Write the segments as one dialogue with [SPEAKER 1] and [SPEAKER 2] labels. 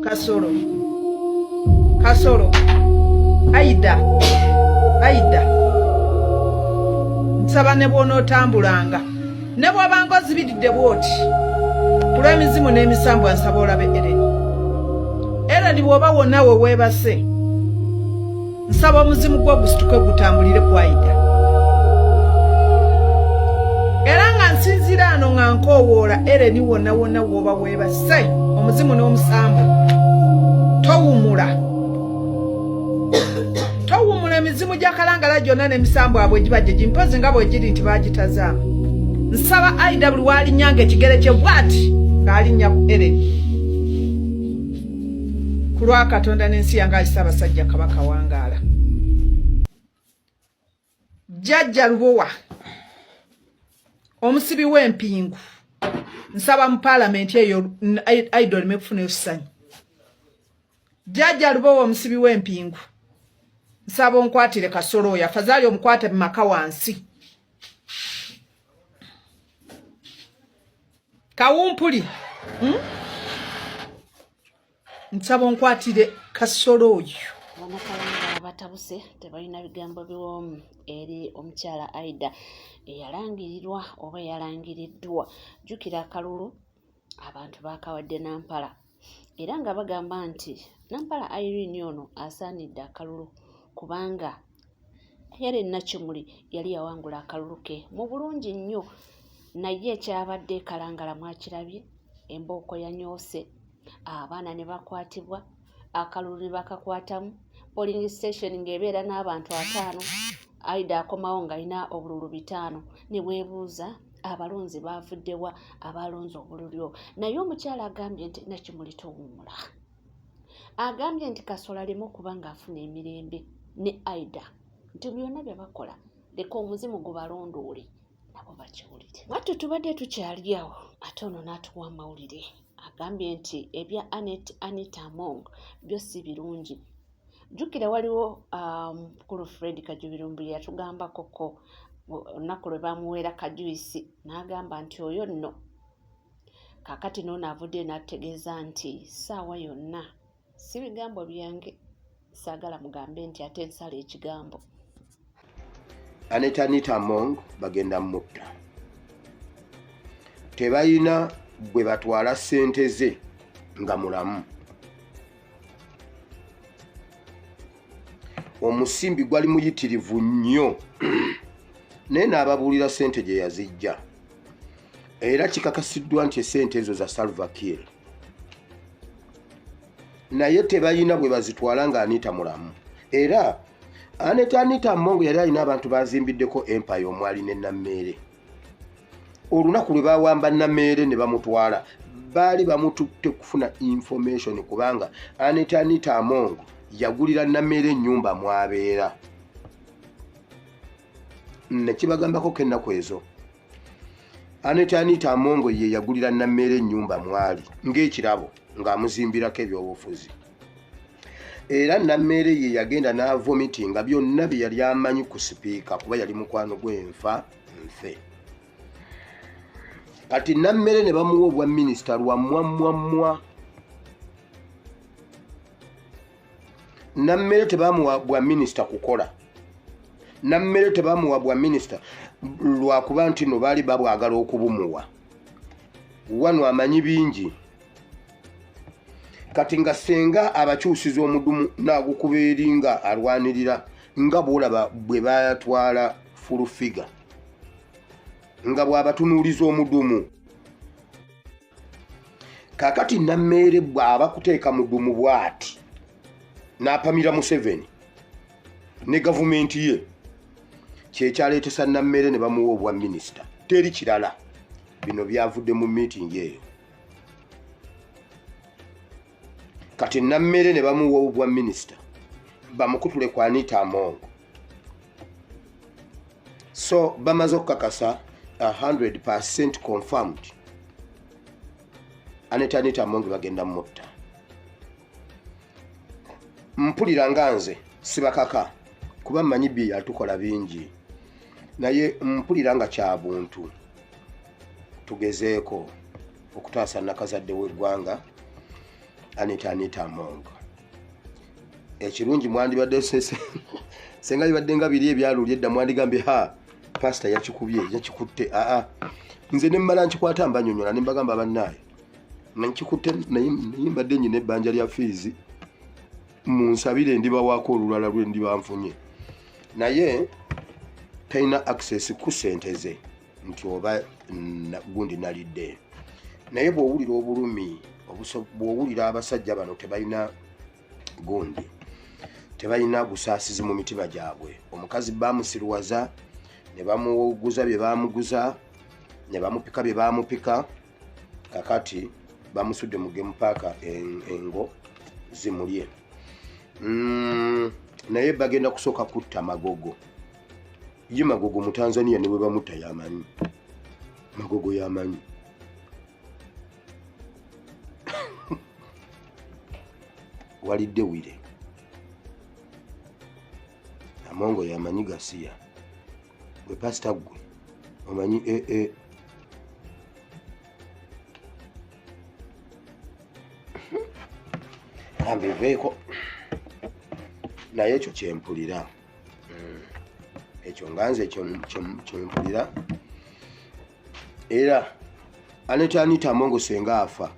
[SPEAKER 1] Kasoro Aida nsaba ne bw'onootambulanga ne bw'obanga ozibiridde bw'oti ku lw'emizimu n'emisambu nsaba olabe Eren bw'oba wonna we weebase nsaba omuzimu gwo gusituke gutambulire ku Aida era nga nsinzira ano nga nkoowoola Eren wonna w'oba weebase omuzimu n'omusambu towumula emizimu gya kalangala gyonna n'emisambu abwe gibadde gimpozi nga bwegiri nti baagitazaamu nsaba Aida buli waalinyanga ekigere kye bw'ati ng'alinnya ku Eren ku lwa Katonda n'ensi yange ali Ssaabasajja Kabaka wangaala Jjajja Lubowa omusibi w'empingu nsaba mu paalamenti eyo Aida oleme kufuna ekisanyi Jjajja Lubowa omusibi w'empingu nsaba onkwatire Kasoro oyo afazaali omukwate mu maka wansi Kawumpuli nsaba onkwatire Kasoro oyo
[SPEAKER 2] Banakalangala batabuse tebalina bigambo biwoomu eri omukyala Aida eyalangirirwa oba yalangiriddwa jjukira akalulu abantu baakawadde Nampala era nga bagamba nti Nampala Irene ono asaanidde akalulu kubanga Helen Nakimuli yali yawangula akalulu ke mu bulungi nnyo naye ekyabadde Kalangala mwakirabye embooko yanyoose abaana ne bakwatibwa akalulu ne bakakwatamu polling station ng'ebeera n'abantu 5 Aida akomawo ng'alina obululu 5 ne bwebuuza abalonzi baavuddewa abalonzi obululyo naye omukyala agambye nti Nakimuli towummula agambye nti Kasola aleme okuba ng'afuna emirembe ne Aida nti byonna bye bakola leka omuzimu gubalondoole nabo bakiwulire mwattu tubadde tukyali awo ate ono n'atuwa amawulire agambye nti ebya Anita Among byo si birungi jjukira waliwo mukulu Fred Kajubirumbu yatugambako ko olunaku lwe bamuweera kajuisi n'agamba nti oyo nno kaakati n'ono avudde n'ategeeza nti ssaawa yonna si bigambo byange saagala mugambe nti ate nsala ekigambo
[SPEAKER 3] Anita Among bagenda mutta tebayina bwe batwala ssente ze nga mulamu omusimbi gwali muyitirivu nnyo naye n'ababuulira ssente gye yazijja era kikakasiddwa nti essente ezo za Salva Kiir naye tebayina bwe bazitwala nga Anita mulamu era Anita Among yali alina abantu bazimbiddeko empire omwali ne Nammeere olunaku lwe bawamba Nammeere ne bamutwala baali bamututte kufuna information kubanga Anita Among yagulira Nammeere ennyumba mwabeera nekibagambako kennaku ezo Anita Among ye yagulira Nammeere ennyumba mwali ng'ekirabo ng'amuzimbirako ebyobufuzi era Nammeere ye yagenda n'avomitinga byonna bye yali amanyi ku sipiika kuba yali mukwano gw'enfa nfe kati Nammeere ne bamuwa obwa minisita lwa mmwammwammwa Nammeere tebamuwa bwa minisita kukola Nammeere tebamuwa bwa minisita lwakuba nti no baali babwagala okubumuwa wano amanyi bingi kati nga senga abakyusiza omudumu n'agukuba eri nga alwanirira nga bw'olaba bwe bayatwala full figure nga bw'abatunuuliza omudumu kaakati Nammeere bw'aba kuteeka mudumu bw'ati n'apamira Museveni ne gavumenti ye kyekyaleetesa Nammeere ne bamuwa obwa minisita teri kirala bino byavudde mu meeting eyo kati Nammeere ne bamuwa obwa minisita bamukutule kwa Anita Among so bamaze okukakasa 100% confirmed Anita Among bagenda mutta mpulira nga nze sibakaka kuba mmanyi bye yatukola bingi naye mpulira nga kya buntu tugezeeko okutaasa nakazadde w'eggwanga Anita Amongo. Ekirungi mwandibadde senga bibadde nga biri ebyaluli edda mwandigambye pastor yakikutte nze ne mmala nkikwata mbanyonyola ne mbagamba bannaaye nkikutte naye mbadde nyina ebbanja lya fiizi munsabire ndibawaako olulala lwe ndibanfunye naye talina access ku ssente ze nti oba gundi nalidde naye bw'owulira obulumi bw'owulira abasajja bano tebalina gundi tebalina busaasizi mu mitima gyabwe omukazi bamusirwaza ne bamuguza bye bamuguza ne bamupika bye bamupika kakati bamusudde mu game park engo zimulye naye bagenda kusooka kutta Magogo ye Magogo mu Tanzania niwe bamutta yamanyi Magogo yamanyi walidde wire Amongo yamanyi Gasiya gwe pastor gwe omanyi ambiveeko naye ekyo kyempulira ekyo nganze kyempulira era Anita Amongo senga afa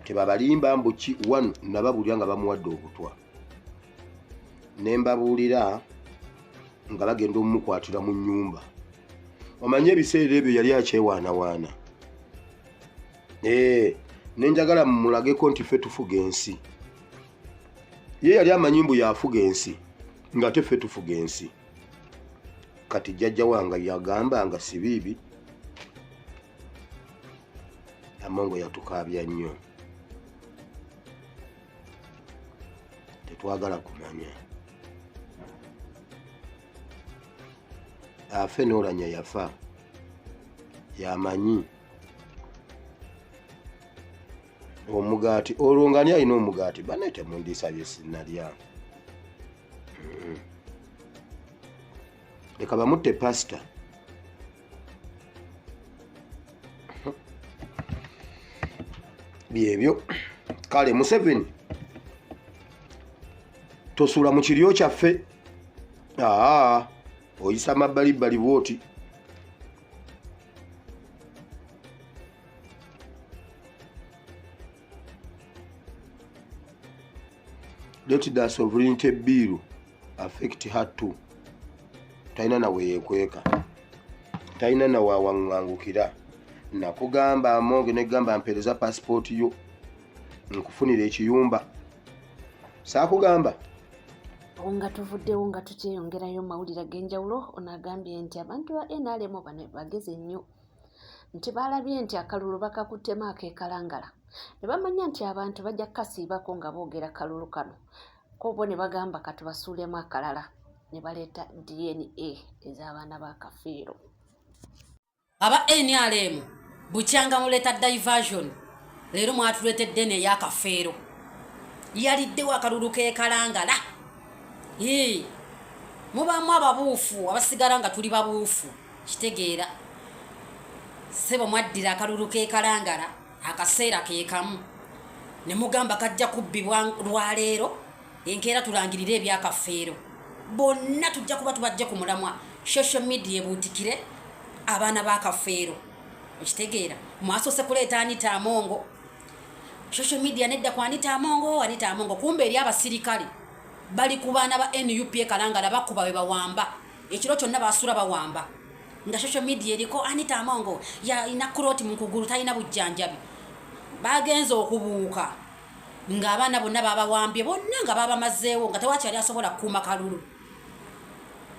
[SPEAKER 3] tebabalimba mbuki wanu nababulira nga bamuwadde obutwa nembabuulira nga bagenda omukwatira mu nnyumba omanye ebiseera ebyo yali akyewaanawaana nenjagala mulageko nti ffe tufuga ensi ye yali amanyi mbu yafuga ensi nga te ffe tufuga ensi kati jjajja wange yagamba nga si biibi Amongo yatukaabya nnyo tetwagala kumanya afe n'olanya yafa yamanyi omugaati olwo nga ani alina omugaati bane temundiisabye sinnalya leka bamutte pastor byebyo kale Museveni tosula mu kiryo kyaffe oyisa mabbalibbali bwoti let the sovereignty bill affect her too talina nawe yekweka talina nawe awaŋŋangukira nakugamba Amongo negamba mpereza passport yo nkufunira ekiyumba saakugamba
[SPEAKER 2] nga tuvuddewo nga tukyeyongerayo mawulire g'enjawulo onagambye nti abantu ba NRM bano bageze nnyo nti balabye nti akalulu bakakuttemu akeekalangala ne bamanya nti abantu bajja kukasiibako nga boogera kalulu kano kobo ne bagamba katubasuulemu akalala ne baleeta DNA ez'abaana ba Kafeero.
[SPEAKER 4] Aba NRM bukyanga muleeta diversion leero mwatuleetedde DNA eya Kafeero yaliddewo akalulu keekalangala mubaamu ababuufu abasigala nga tuli babuufu kitegeera sebo mwaddira akalulu keekalangala akaseera keekamu ne mugamba kajja kubbibwa lwaleero enkeera tulangirire ebya Kafeero bonna tujja kuba tubajja ku mulamwa social media ebuutikire abaana ba Kafeero okitegeera mwasoose kuleeta Anita Amongo social media nedda ku Anita Amongo kumbe eri abasirikale bali ku baana ba NUP Kalangala bakuba we bawamba ekiro kyonna basula bawamba nga social media eriko Anita Amongo ya inakuroti mu kugulu talina bujjanjabi bagenza okubuuka nga abaana bonna babawambye bonna nga babamazeewo nga tewakyali asobola kukuuma kalulu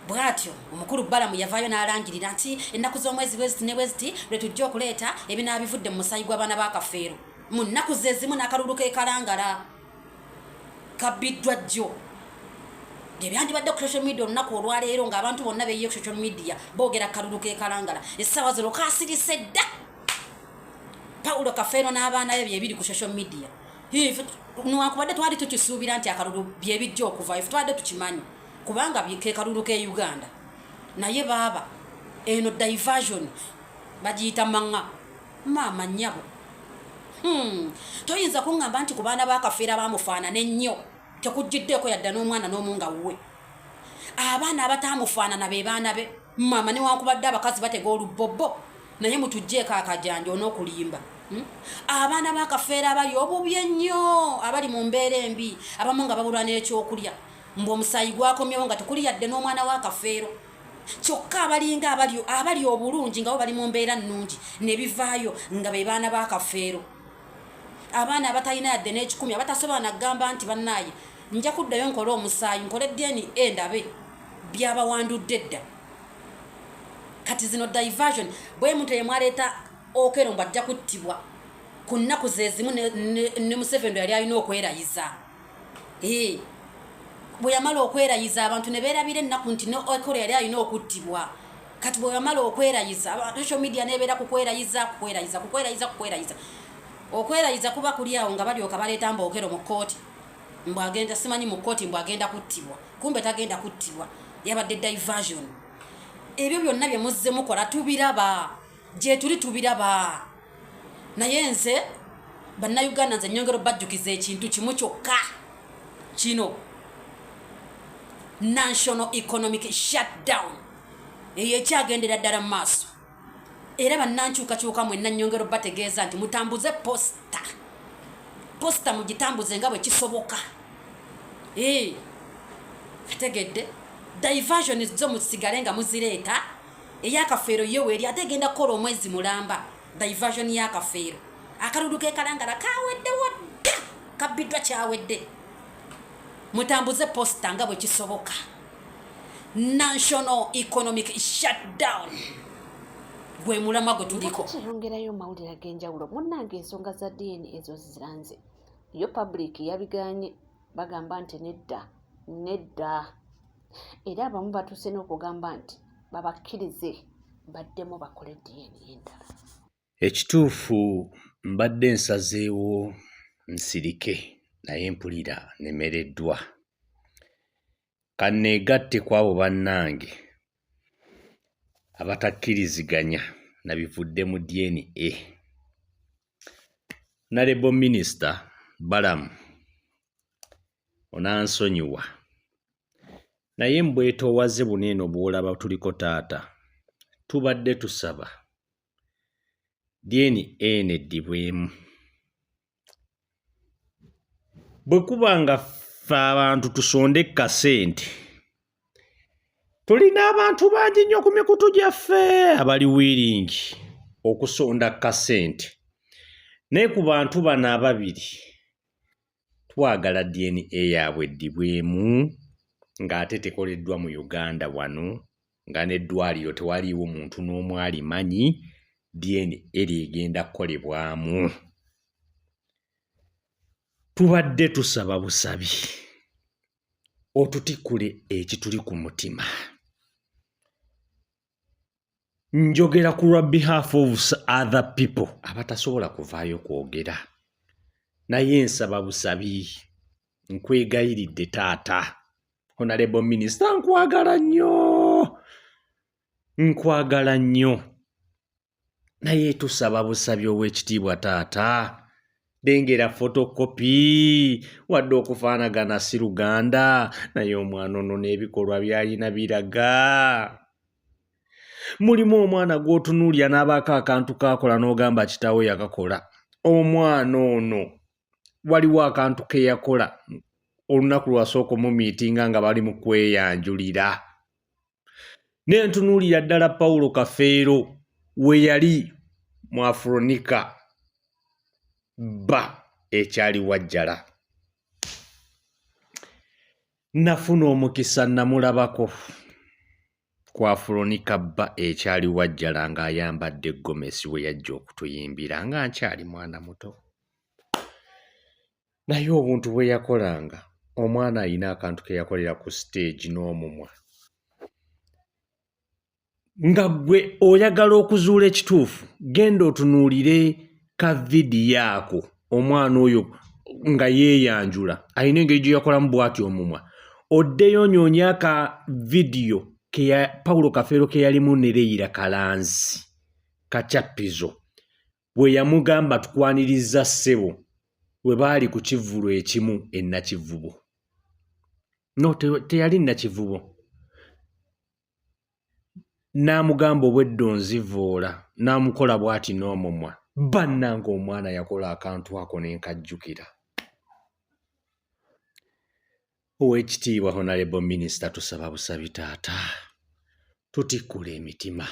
[SPEAKER 4] bwatyo omukulu Balamu yavaayo n'alangirira nti ennaku z'omwezi bweziti ne bweziti lwe tujja okuleeta ebinaabivudde mu musayi gw'abaana ba Kafeero mu nnaku zezimu n'akalulu keekalangala kabbiddwa jjo ebyandibadde ku social media olunaku olwaleero ng'abantu bonna beeyiye ku social media boogera kalulu keekalangala essaawa zino kaasirise dda Paulo Kafeero n'abaana be byebiri ku social media newankubadde twali tukisuubira nti akalulu byebijja okuvaayo ffe twadde tukimanyi kubanga kekalulu ke Uganda naye baaba eno diversion bagiyita maŋŋa maama nnyabo toyinza kuŋŋamba nti ku baana bakafeera bamufaanana ennyo tekuggiddeko yadda n'omwana n'omu nga wuwe. Abaana abatamufaanana be baana be mama newankubadde abakazi batega olubbobbo naye mutugjeeko akajanja on'okulimba. Abaana bakafeera abali obubi ennyo abali mu mbeera embi abamu nga babulwa n'ekyokulya mbu omusaayi gwakomyewo nga tekuli yadde n'omwana wakafeero. Kyokka abalinga abali obulungi nga bo bali mu mbeera nnungi ne bivaayo nga be baana bakafeero. Abaana abatalina yadde n'ekikumi abatasobola nagamba nti bannaaye nja kuddayo nkole omusaayi nkole DNA ndabe byabawandudde edda. Kati zino diversion bwe muntu yemwaleeta okero mbu ajja kuttibwa ku nnaku ze zimu ne Museveni yali alina okwerayiza. Bwe yamala okwerayiza abantu ne beerabira ennaku nti ne okero yali alina okuttibwa. Kati bwe yamala okwerayiza social media nebeera kukwerayiza. Okwerayiza kuba kuli awo nga balyoka baleeta mbu okero mu kkooti mbu agenda simanyi mu kkooti mbu agenda kuttibwa. Kumbe tagenda kuttibwa yabadde diversion. Ebyo byonna bye muzze mukola tubiraba gye tuli tubiraba. Naye nze bannayuganda nze nnyongero bajjukiza ekintu kimu kyokka kino national economic shutdown eyo ekyagendera ddala mu maaso. Era bannankyukakyuka mwenna nnyongero bategeeza nti mutambuze posta mugitambuze nga bwe kisoboka. Ategedde diversion zo musigale nga muzireeta eyakafeero yewe eri ategenda kukola omwezi mulamba. Diversion yakafeero akalulu kekalangala kawedde wadda kabiddwa kyawedde. Mutambuze posta nga bwe kisoboka. National economic shutdown gwe mulama gwe tuliko.
[SPEAKER 2] Kiyongerayo mawulire ag'enjawulo munnange ensonga za DNA ezo ziranze yo public yabiganye bagamba nti nedda era abamu batuuse n'okugamba nti babakkirize baddemu bakole DNA endala.
[SPEAKER 5] Ekituufu mbadde nsazeewo nsirike naye mpulira nemereddwa. Kanneegatte ku abo bannange abatakkiriziganya na bivudde mu DNA. Honorable Minister Balamu onansonyiwa naye mbwetoowaze buneeno bw'olaba tuliko taata tubadde tusaba DNA neddibwemu. Bwe kuba nga ffe abantu tusonde kasente tulina abantu bangi nnyo ku mikutu gyaffe abali wiringi okusonda kasente. Naye ku bantu bano ababiri twagala DNA yaabwe eddibwemu ng'ate tekoleddwa mu Uganda wano nga n'eddwaliro tewaliiwo muntu n'omu alimanyi DNA egenda kukolebwamu. Tubadde tusaba busabi otutikule ekituli ku mutima. Njogera ku lwa behalf of other people abatasobola kuvaayo kwogera. Naye nsaba busabi nkwegayiridde taata Honorable Minister nkwagala nnyo naye tusaba busabi ow'ekitiibwa taata lengera photocopy wadde okufaanagana si Luganda naye omwana ono n'ebikolwa by'alina biraga. Mulimu omwana gw'otunuulya n'abaako akantu k'akola n'ogamba kitaawe yakakola. Omwana ono waliwo akantu ke yakola olunaku lwasooka omumiitinga nga bali mu kweyanjulira. Ne ntunuulira ddala Paulo Kafeero we yali mu Afronica bba ekyali Wajjala. Nafuna omukisa namulabako ku Afronica bba ekyali Wajjala ng'ayambadde gomesi we yajja okutuyimbira nga nkyali mwana muto. Naye obuntu bwe yakolanga omwana alina akantu ke yakolera ku stage n'omumwa. Nga gwe oyagala okuzuula ekituufu genda otunuulire ka vidiyo ako omwana oyo nga yeeyanjula alina engeri gye yakolamu bw'ati omumwa. Oddeyo onyoonye aka vidiyo ke Paulo Kafeero ke yalimu ne Leila Kalanzi kacappizo bwe yamugamba tukwaniriza ssebo we baali ku kivulo ekimu Nakivubo. No, teyali Nakivubo. N'amugamba obweddo nzivoola n'amukola bw'ati n'omumwa. Bannanga omwana yakola akantu ako n'enkajjukira. Oweekitiibwa Honorable Minister tusaba busabi taata. Tutikkula emitima.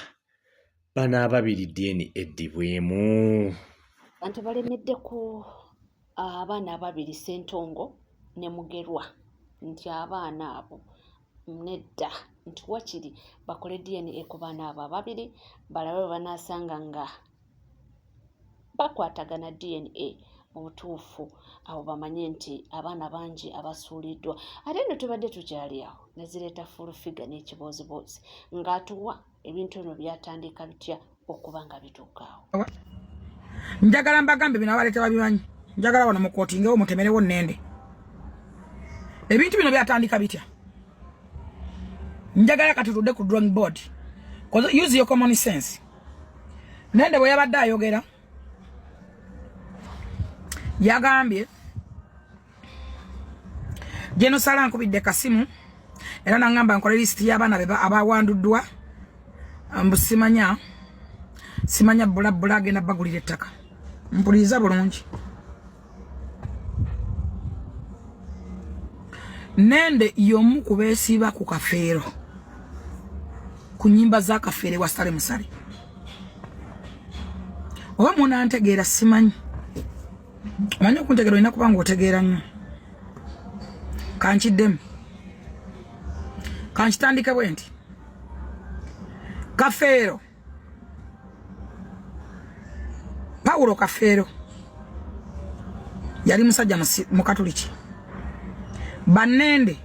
[SPEAKER 5] Bano ababiri DNA eddibwemu.
[SPEAKER 2] Bantu balemedde ku abaana ababiri Ssentongo ne Mugerwa nti abaana abo nedda nti wakiri bakole DNA ku baana abo ababiri balabe banaasanga nga bakwatagana DNA mu butuufu abo bamanye nti abaana bangi abasuuliddwa. Ate nno tubadde tukyali awo ne zireeta full figure n'ekibooziboozi ng'atuwa ebintu bino byatandika bitya okuba nga bituuka awo.
[SPEAKER 6] Njagala mbagambe bino abaleeta babimanyi. Njagala wano mukootingewo mutemerewo nnende. Ebintu bino byatandika bitya. Njagala katutudde ku drawing board. Use your common sense. Nende bwe yabadde ayogera yagambye Jeno Sala nkubidde kasimu era nangamba nkole list y'abaana abawanduddwa simanya bulabula agenda bagulira ettaka. Mpuliriza bulungi. Nende y'omu ku beesiba ku Kafeero ku nnyimba za Kafeero wa Sale Musale. Oba munantegeera simanyi. Omanyi okuntegeera olina kuba ng'otegeera nnyo. Kankiddemu. Kankitandike bwe nti Kafeero Paulo Kafeero yali musajja mukatuliki. Bannende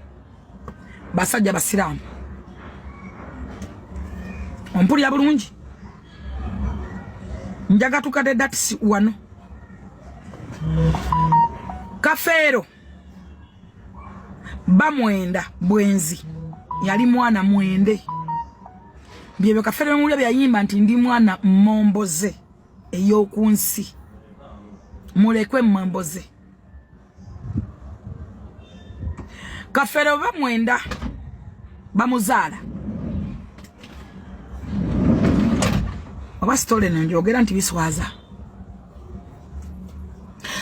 [SPEAKER 6] basajja basiraamu. Ompulira bulungi. Njaga tukade datisi wano. Kafeero bamwenda bwenzi yali mwana mwende. Byebyo Kafeero mulya byayimba nti ndi mwana mmomboze ey'okunsi. Mulekwe mmomboze. Kafeero bamwenda bamuzaala. Oba sitole njogera nti biswaza.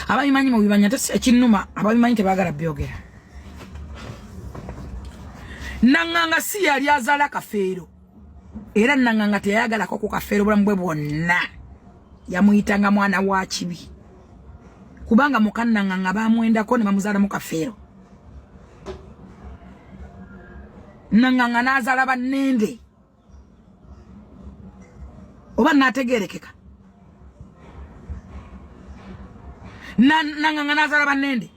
[SPEAKER 6] Abayimanyi mu bibanya ekinnuma abayimanyi tebaagala byogera. Nanganga si yali azaala Kafeero. Era nanganga teyayagalako ku Kafeero bulamu bwe bwonna. Yamuyitanga mwana wa kibi. Kubanga mukannanganga bamwendako ne bamuzaala mu Kafeero. Nanganga n'azaala bannende. Oba nategerekeka. Nanganga n'azaala bannende.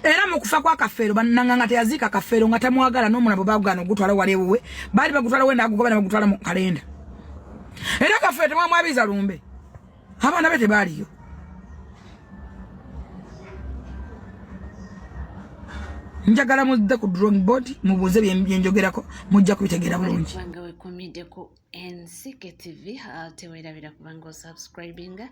[SPEAKER 6] Era mu kufa kwa Kafeero nanganga teyaziika Kafeero nga tamwagala n'omwana bwe baagugana ogutwala wali ewuwe. Baali bagutwala wenda agugoba ne bagutwala mu kalenda. Era Kafeero temwamwabiza lumbe. Abaana be tebaaliyo. Njagala muzze ku drawing board mubuuze byenjogerako mujja kubitegeera bulungi.
[SPEAKER 2] Kubanga wekumidde ku NCK TV teweerabira kubanga osubscribinga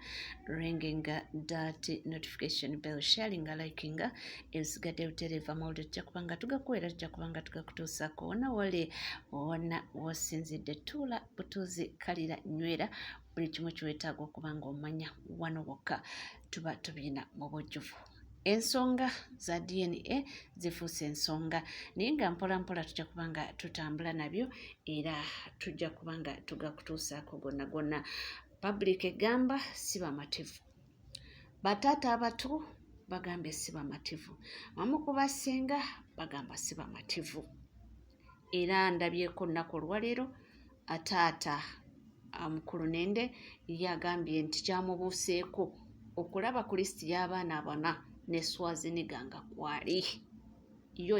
[SPEAKER 2] ringinga that notification bell sharinga likinga ebisigadde butereeva mawulire tujja kubanga tugakuweera tujja kubanga tugakutuusaako wonna wali wonna wosinzidde tuula butuuzi kalira nywera buli kimu kiweetaaga okubanga omanya wano wokka tuba tubiina mu bujjuvu. Ensonga za DNA zifuuse ensonga naye nga mpola mpola tujja kubanga tutambula nabyo era tujja kubanga tugakutuusaako gonna gonna. Public egamba si bamativu. Bataata abato bagambye si bamativu. Wamu ku basinga bagamba si bamativu. Era ndabyeko nnaku olwaleero ataata mukulu Nende yagambye nti kyamubuuseeko okulaba ku lisiti y'abaana abana ne Swaziniga nga kwali. Yo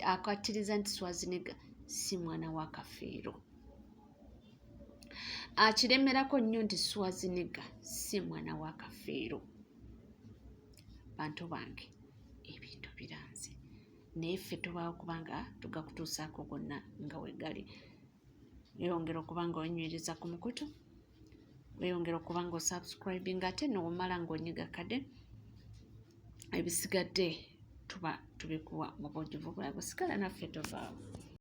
[SPEAKER 2] akattiriza nti Swaziniga si mwana wa Kafeero. Akiremerako nnyo nti Swaziniga si mwana wa Kafeero. Bantu bange ebintu biranze. Naye ffe tubaawo kubanga tugakutuusaako gonna nga wegali. Yongera okubanga onywereza ku mukutu weyongera okuba nga osubscribing ate n'omala ng'onyiga kade ebisigadde tuba tubikuwa mu bujjuvu bulago sigala naffe tovaawo.